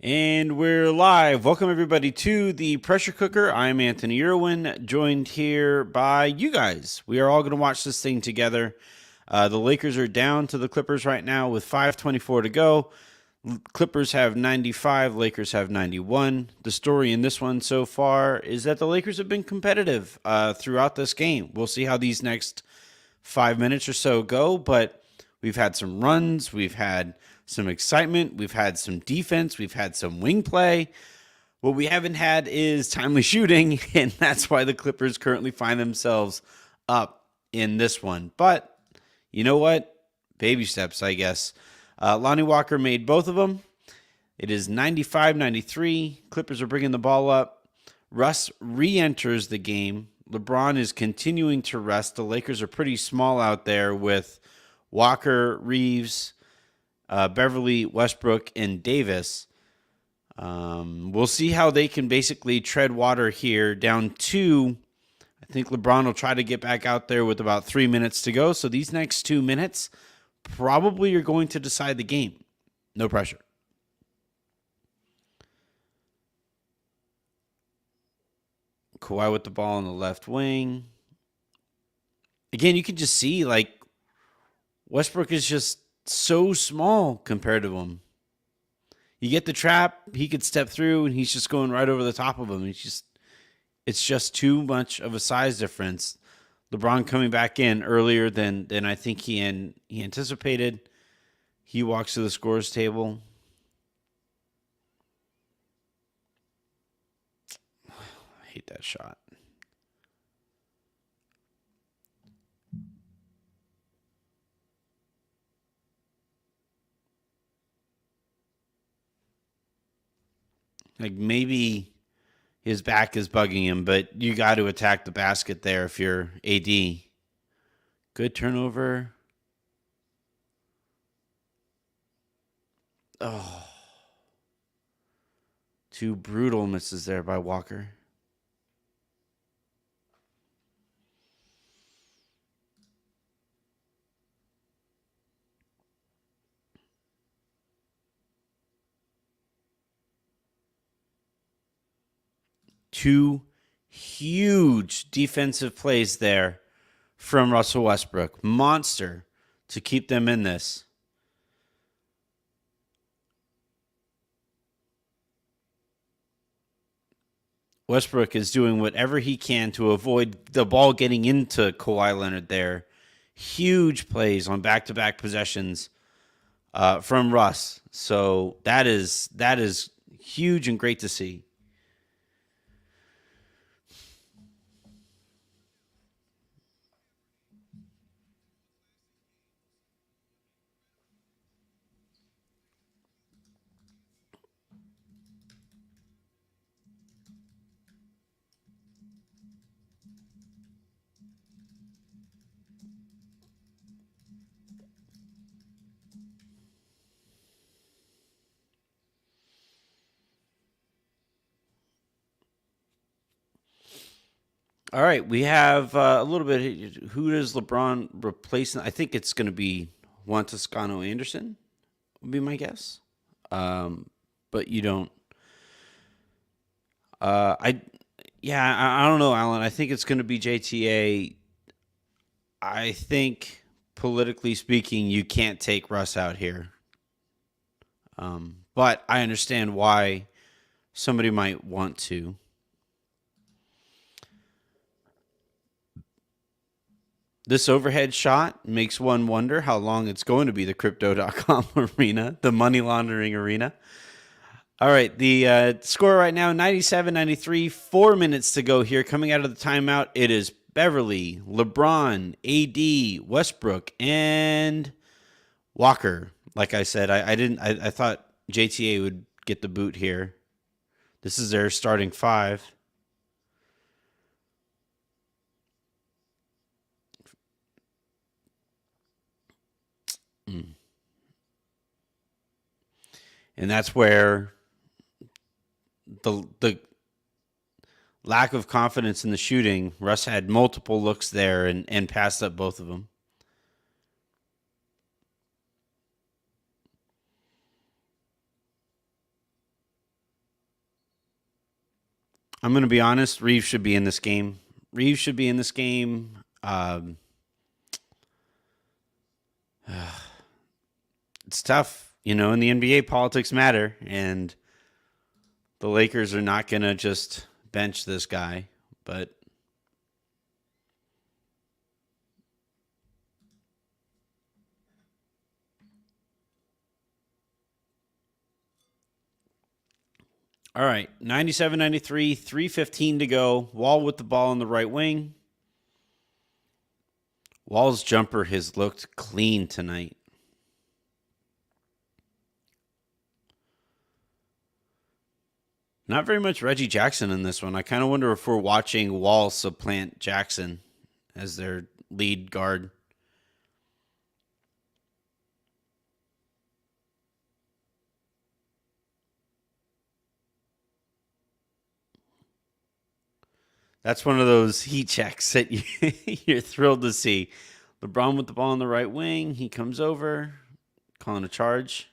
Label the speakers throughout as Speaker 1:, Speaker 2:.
Speaker 1: And we're live. Welcome, everybody, to the Pressure Cooker. I'm Anthony Irwin, joined here by you guys. We are all going to watch this thing together. The Lakers are down to the Clippers right now with 5:24 to go. Clippers have 95, Lakers have 91. The story in this one so far is that the Lakers have been competitive throughout this game. We'll see how these next 5 minutes or so go, but we've had some runs, we've had some excitement, we've had some defense, we've had some wing play. What we haven't had is timely shooting, and that's why the Clippers currently find themselves up in this one. But you know what? Baby steps, I guess. Lonnie Walker made both of them. It is 95-93. Clippers are bringing the ball up. Russ re-enters the game. LeBron is continuing to rest. The Lakers are pretty small out there with Walker, Reeves, Beverly, Westbrook, and Davis. We'll see how they can basically tread water here. Down two, I think LeBron will try to get back out there with about 3 minutes to go. So these next 2 minutes probably are going to decide the game. No pressure. Kawhi with the ball on the left wing. Again, you can just see, like, Westbrook is just so small compared to him. You get the trap, he could step through, and he's just going right over the top of him. It's just too much of a size difference. LeBron coming back in earlier than I think he anticipated. He walks to the scores table. I hate that shot. Like, maybe his back is bugging him, but you got to attack the basket there if you're AD. Good turnover. Oh. Two brutal misses there by Walker. Two huge defensive plays there from Russell Westbrook. Monster to keep them in this. Westbrook is doing whatever he can to avoid the ball getting into Kawhi Leonard there. Huge plays on back-to-back possessions from Russ. So that is huge and great to see. All right, we have a little bit. Who does LeBron replace? I think it's going to be Juan Toscano Anderson, would be my guess. But you don't. I Yeah, I don't know, Alan. I think it's going to be JTA. I think politically speaking, you can't take Russ out here. But I understand why somebody might want to. This overhead shot makes one wonder how long it's going to be the crypto.com arena, the money laundering arena. All right, the score right now, 97-93, 4 minutes to go here. Coming out of the timeout, it is Beverly, LeBron, AD, Westbrook, and Walker. Like I said, I thought JTA would get the boot here. This is their starting five. And that's where the lack of confidence in the shooting, Russ had multiple looks there and passed up both of them. I'm going to be honest. Reeves should be in this game. Reeves should be in this game. It's tough. In the NBA, politics matter, and the Lakers are not going to just bench this guy. But all right, 97-93, 3:15 to go. Wall with the ball on the right wing. Wall's jumper has looked clean tonight. Not very much Reggie Jackson in this one. I kind of wonder if we're watching Wall supplant Jackson as their lead guard. That's one of those heat checks that you're thrilled to see. LeBron with the ball on the right wing. He comes over, calling a charge.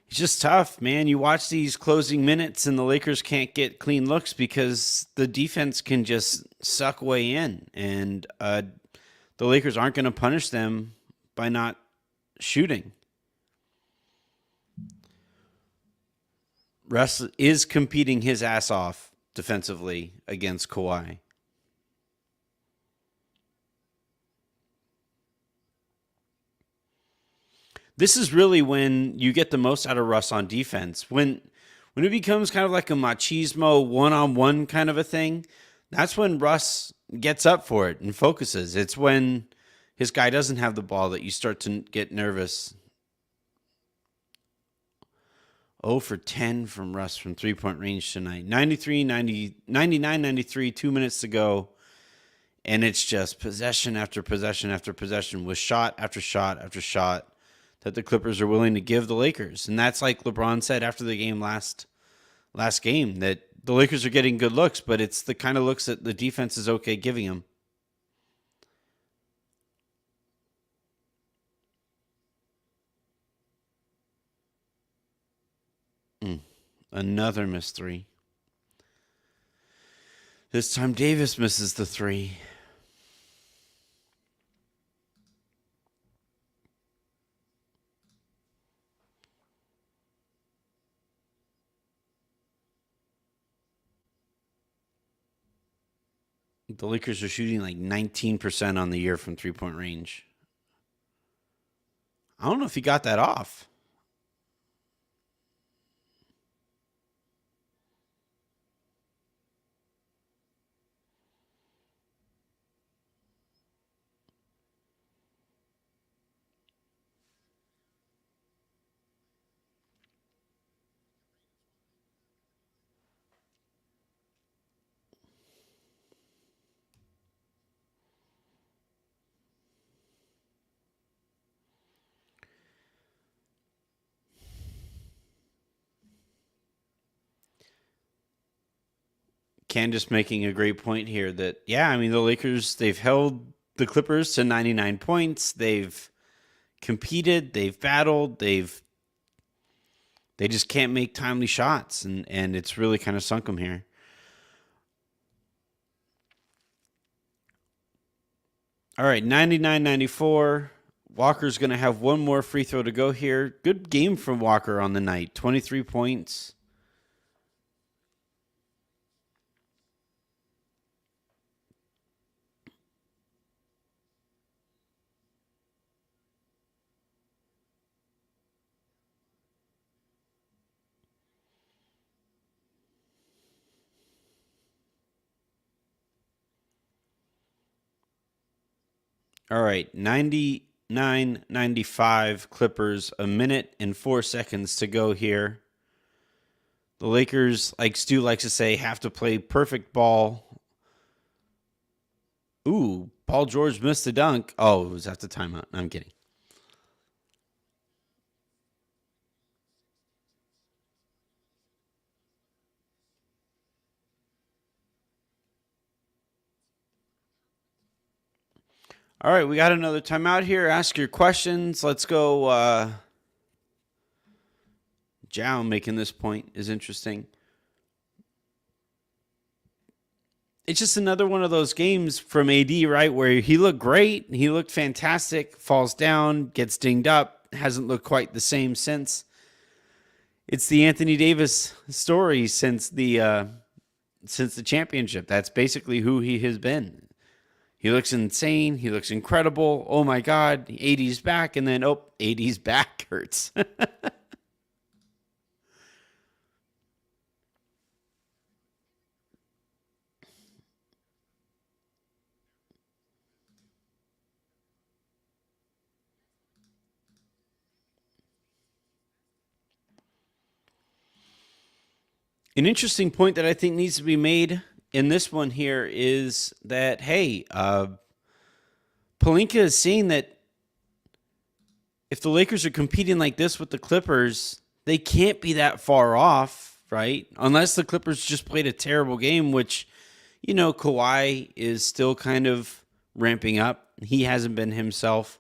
Speaker 1: It's just tough, man. You watch these closing minutes and the Lakers can't get clean looks because the defense can just suck way in. And the Lakers aren't going to punish them by not shooting. Russ is competing his ass off defensively against Kawhi. This is really when you get the most out of Russ on defense. When it becomes kind of like a machismo one-on-one kind of a thing, that's when Russ gets up for it and focuses. It's when his guy doesn't have the ball that you start to get nervous. 0 for 10 from Russ from three-point range tonight. 99-93, 2 minutes to go. And it's just possession after possession after possession with shot after shot after shot that the Clippers are willing to give the Lakers. And that's like LeBron said after the game last game, that the Lakers are getting good looks, but it's the kind of looks that the defense is okay giving them. Another missed three. This time Davis misses the three. The Lakers are shooting like 19% on the year from three-point range. I don't know if he got that off. Candace making a great point here that, yeah, I mean, the Lakers, they've held the Clippers to 99 points. They've competed, they've battled, they just can't make timely shots, and it's really kind of sunk them here. All right, 99-94. Walker's going to have one more free throw to go here. Good game from Walker on the night. 23 points. All right, 99-95 Clippers, a minute and 4 seconds to go here. The Lakers, like Stu likes to say, have to play perfect ball. Ooh, Paul George missed the dunk. Oh, it was at the timeout. I'm kidding. All right, we got another timeout here. Ask your questions. Let's go. Zhao making this point is interesting. It's just another one of those games from AD, right, where he looked great, he looked fantastic, falls down, gets dinged up, hasn't looked quite the same since. It's the Anthony Davis story since the championship. That's basically who he has been. He looks insane. He looks incredible. Oh my God, AD's back, and then AD's back hurts. An interesting point that I think needs to be made in this one here is that, hey, Pelinka is seeing that if the Lakers are competing like this with the Clippers, they can't be that far off, right? Unless the Clippers just played a terrible game, which, Kawhi is still kind of ramping up. He hasn't been himself.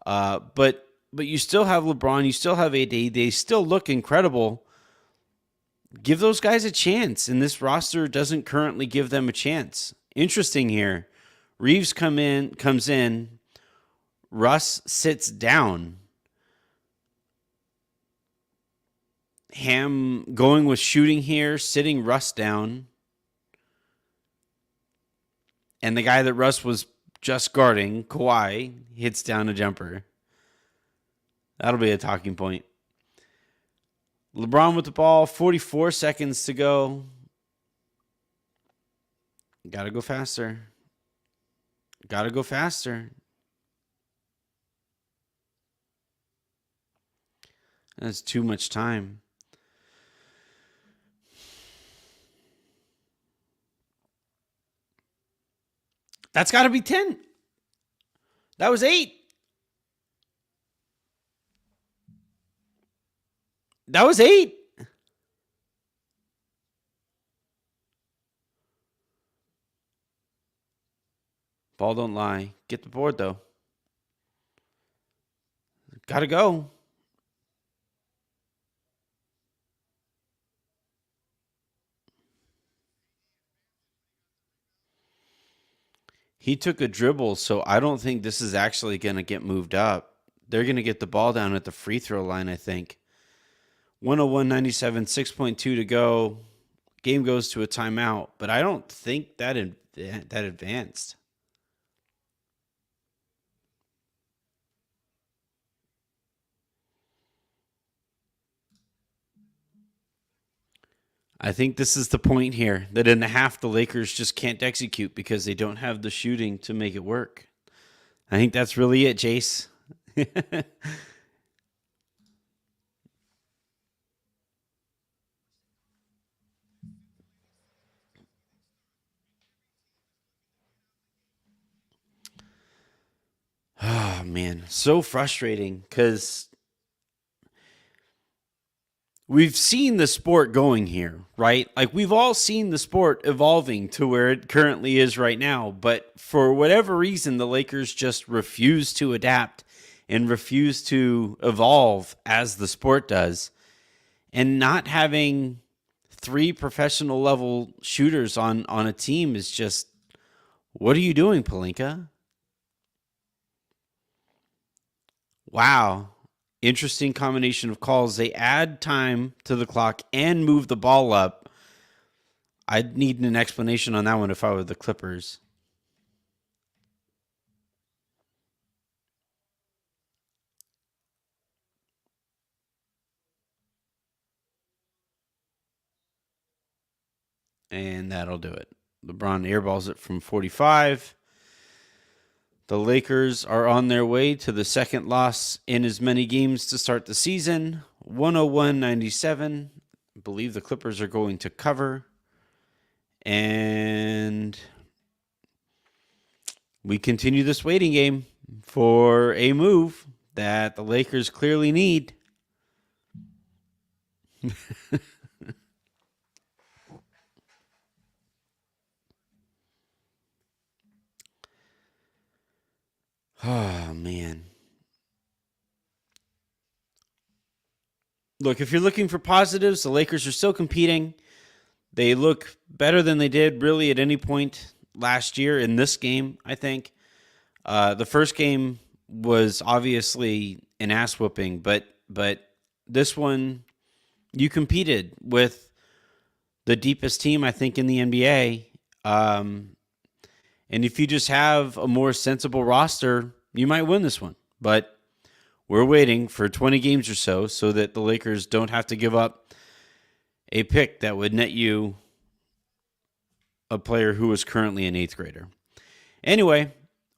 Speaker 1: But you still have LeBron, you still have AD. They still look incredible. Give those guys a chance, and this roster doesn't currently give them a chance. Interesting here. Reeves comes in. Russ sits down. Ham going with shooting here, sitting Russ down. And the guy that Russ was just guarding, Kawhi, hits down a jumper. That'll be a talking point. LeBron with the ball, 44 seconds to go. Gotta go faster. Gotta go faster. That's too much time. That's got to be 10. That was 8. That was 8. Ball don't lie. Get the board, though. Gotta go. He took a dribble, so I don't think this is actually going to get moved up. They're going to get the ball down at the free throw line, I think. 101-97, 6.2 to go. Game goes to a timeout, but I don't think that advanced. I think this is the point here that in the half the Lakers just can't execute because they don't have the shooting to make it work. I think that's really it, Jace. Oh, man. So frustrating because we've seen the sport going here, right? Like we've all seen the sport evolving to where it currently is right now. But for whatever reason, the Lakers just refuse to adapt and refuse to evolve as the sport does. And not having 3 professional level shooters on a team is just, what are you doing, Pelinka? Wow. Interesting combination of calls. They add time to the clock and move the ball up. I'd need an explanation on that one if I were the Clippers. And that'll do it. LeBron airballs it from 45. The Lakers are on their way to the second loss in as many games to start the season. 101-97. I believe the Clippers are going to cover. And we continue this waiting game for a move that the Lakers clearly need. Oh, man. Look, if you're looking for positives, the Lakers are still competing. They look better than they did really at any point last year in this game, I think. The first game was obviously an ass whooping, but this one, you competed with the deepest team, I think, in the NBA. And if you just have a more sensible roster, you might win this one. But we're waiting for 20 games or so that the Lakers don't have to give up a pick that would net you a player who is currently an 8th grader. Anyway,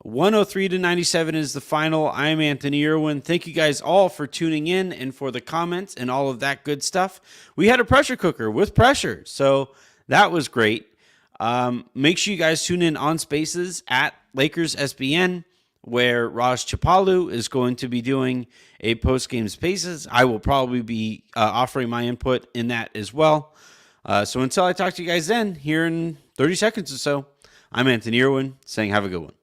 Speaker 1: 103-97 is the final. I'm Anthony Irwin. Thank you guys all for tuning in and for the comments and all of that good stuff. We had a pressure cooker with pressure, so that was great. Make sure you guys tune in on Spaces at Lakers SBN, where Raj Chapalu is going to be doing a post-game Spaces. I will probably be offering my input in that as well. So until I talk to you guys then, here in 30 seconds or so, I'm Anthony Irwin saying have a good one.